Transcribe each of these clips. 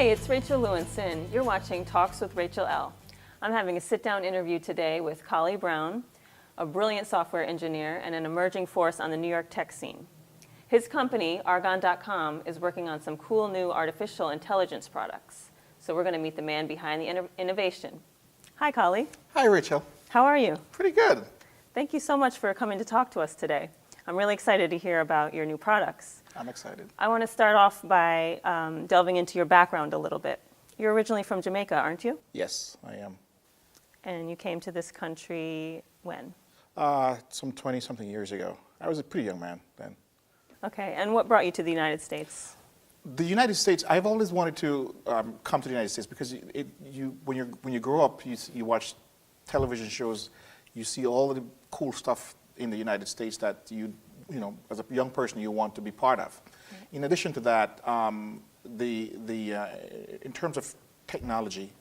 Hey, it's Rachel Lewinson. You're watching Talks with Rachel L. I'm having a sit-down interview today with Collie Brown, a brilliant software engineer and an emerging force on the New York tech scene. His company, Arghon.com, is working on some cool new artificial intelligence products. So we're going to meet the man behind the innovation. Hi, Collie. Hi, Rachel. How are you? Pretty good. Thank you so much for coming to talk to us today. I'm really excited to hear about your new products. I'm excited. I want to start off by delving into your background a little bit. You're originally from Jamaica, aren't you? Yes, I am. And you came to this country when? Some 20-something years ago. I was a pretty young man then. Okay, and what brought you to the United States? The United States, I've always wanted to come to the United States because when you grow up, you watch television shows, you see all of the cool stuff in the United States that you know, as a young person, you want to be part of. Right. In addition to that, in terms of technology,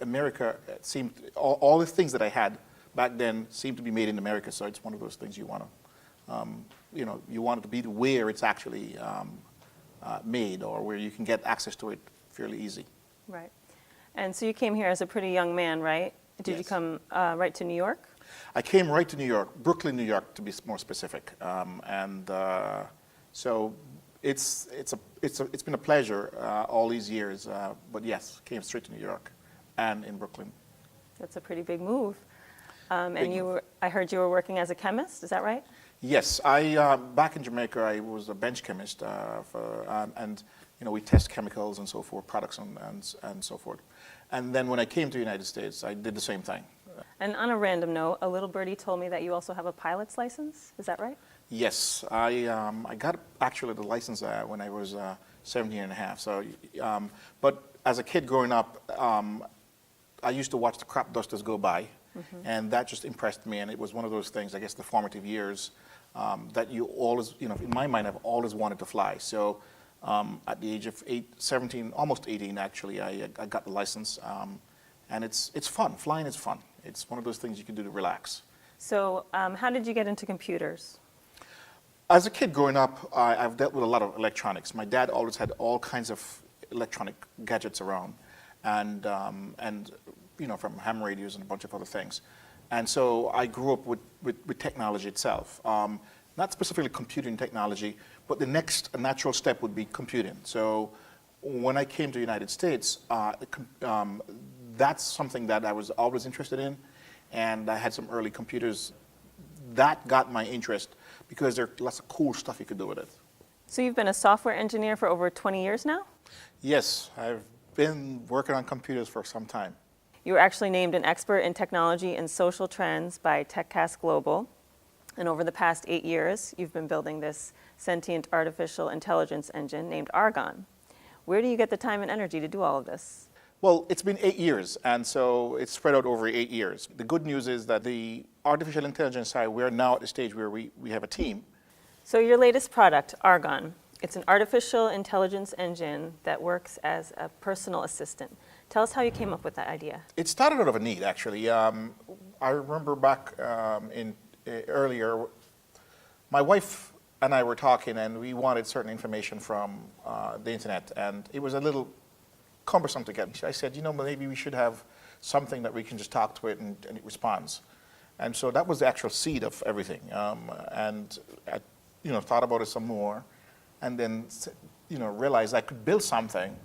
America seemed, all the things that I had back then seemed to be made in America, so it's one of those things you want to, you want it to be where it's actually made or where you can get access to it fairly easy. Right. And so you came here as a pretty young man, right? Did you come right to New York? I came right to New York, Brooklyn, New York, to be more specific, so it's been a pleasure all these years. But yes, came straight to New York, and in Brooklyn. That's a pretty big move. And I heard you were working as a chemist. Is that right? Yes, back in Jamaica, I was a bench chemist and we test chemicals and so forth, products and so forth. And then when I came to the United States, I did the same thing. And on a random note, a little birdie told me that you also have a pilot's license. Is that right? Yes, I got actually the license when I was 17 and a half. So, but as a kid growing up, I used to watch the crop dusters go by, and that just impressed me. And it was one of those things, I guess, the formative years that you always, in my mind, I've always wanted to fly. So at the age of 17, almost 18 actually, I got the license. And it's fun. Flying is fun. It's one of those things you can do to relax. So how did you get into computers? As a kid growing up, I've dealt with a lot of electronics. My dad always had all kinds of electronic gadgets around, and from ham radios and a bunch of other things. And so I grew up with technology itself. Not specifically computing technology, but the next natural step would be computing. So when I came to the United States, that's something that I was always interested in, and I had some early computers. That got my interest because there's lots of cool stuff you could do with it. So you've been a software engineer for over 20 years now? Yes, I've been working on computers for some time. You were actually named an expert in technology and social trends by TechCast Global. And over the past 8 years, you've been building this sentient artificial intelligence engine named Arghon. Where do you get the time and energy to do all of this? Well, it's been 8 years, and so it's spread out over 8 years. The good news is that the artificial intelligence side, we're now at the stage where we have a team. So your latest product, Arghon, it's an artificial intelligence engine that works as a personal assistant. Tell us how you came up with that idea. It started out of a need, actually. I remember back earlier, my wife and I were talking, and we wanted certain information from the internet, and it was a little cumbersome to get. I said, maybe we should have something that we can just talk to it and it responds. And so that was the actual seed of everything. And I, thought about it some more, and then, realized I could build something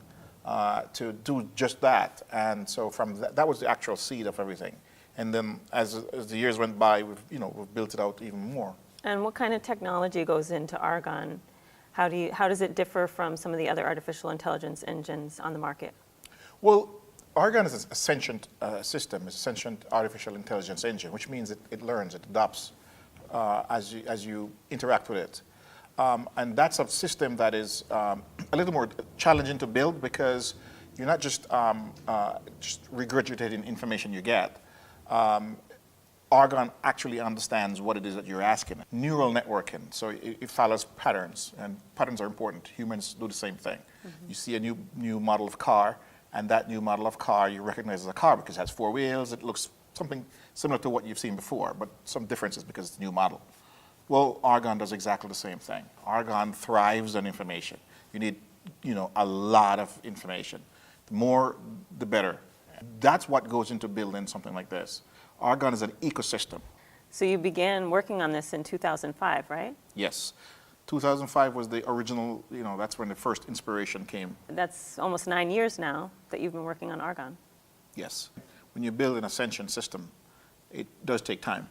to do just that. And so from that was the actual seed of everything. And then as the years went by, we've built it out even more. And what kind of technology goes into Arghon? How does it differ from some of the other artificial intelligence engines on the market? Well, Arghon is a sentient system, it's a sentient artificial intelligence engine, which means it learns, it adapts as you interact with it. And that's a system that is a little more challenging to build because you're not just regurgitating information you get. Arghon actually understands what it is that you're asking. Neural networking, so it follows patterns, and patterns are important. Humans do the same thing. You see a new model of car, and that new model of car you recognize as a car because it has 4 wheels, it looks something similar to what you've seen before, but some differences because it's a new model. Well, Arghon does exactly the same thing. Arghon thrives on information. You need a lot of information. The more, the better. That's what goes into building something like this. Arghon is an ecosystem. So you began working on this in 2005, right? Yes. 2005 was the original, that's when the first inspiration came. That's almost 9 years now that you've been working on Arghon. Yes. When you build an sentient system, it does take time.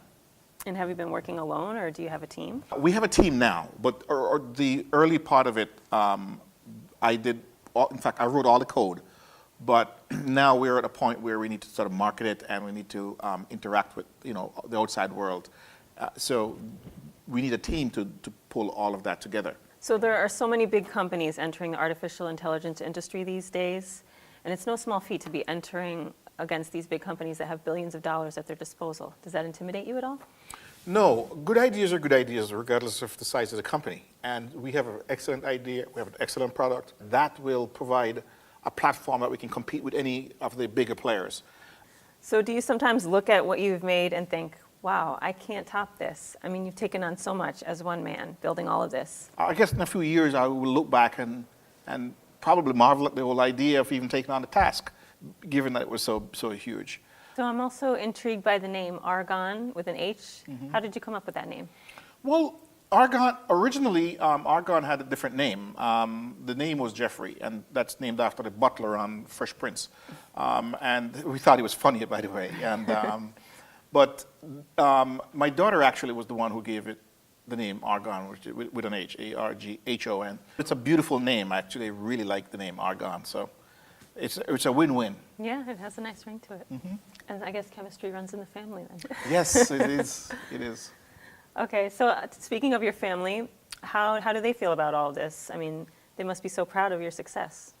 And have you been working alone, or do you have a team? We have a team now, but the early part of it, I did, in fact, I wrote all the code. But now we're at a point where we need to sort of market it, and we need to interact with the outside world. So we need a team to pull all of that together. So there are so many big companies entering the artificial intelligence industry these days, and it's no small feat to be entering against these big companies that have billions of dollars at their disposal. Does that intimidate you at all? No, good ideas are good ideas regardless of the size of the company. And we have an excellent idea, we have an excellent product that will provide a platform that we can compete with any of the bigger players. So do you sometimes look at what you've made and think, wow, I can't top this? I mean, you've taken on so much as one man, building all of this. I guess in a few years I will look back and probably marvel at the whole idea of even taking on the task, given that it was so huge. So I'm also intrigued by the name Arghon with an H. Mm-hmm. How did you come up with that name? Well, Arghon, originally, Arghon had a different name. The name was Jeffrey, and that's named after the butler on Fresh Prince. And we thought he was funny, by the way. And, but my daughter actually was the one who gave it the name Arghon, with an H, Arghon. It's a beautiful name. I actually really like the name Arghon. So it's a win-win. Yeah, it has a nice ring to it. Mm-hmm. And I guess chemistry runs in the family then. Yes, it is. It is. Okay, so speaking of your family, how do they feel about all this? I mean, they must be so proud of your success.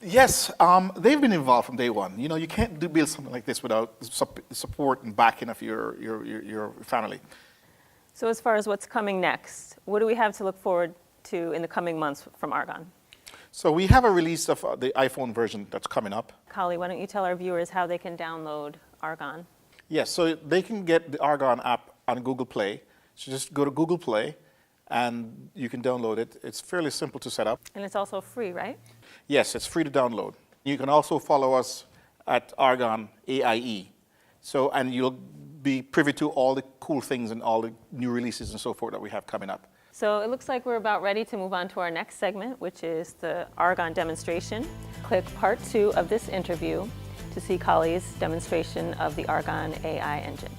Yes, they've been involved from day one. You can't build something like this without the support and backing of your family. So as far as what's coming next, what do we have to look forward to in the coming months from Arghon? So we have a release of the iPhone version that's coming up. Collie, why don't you tell our viewers how they can download Arghon? Yes, so they can get the Arghon app on Google Play. So just go to Google Play and you can download it. It's fairly simple to set up. And it's also free, right? Yes, it's free to download. You can also follow us at Arghon AIE. So, and you'll be privy to all the cool things and all the new releases and so forth that we have coming up. So it looks like we're about ready to move on to our next segment, which is the Arghon demonstration. Click part 2 of this interview to see Collie's demonstration of the Arghon AI engine.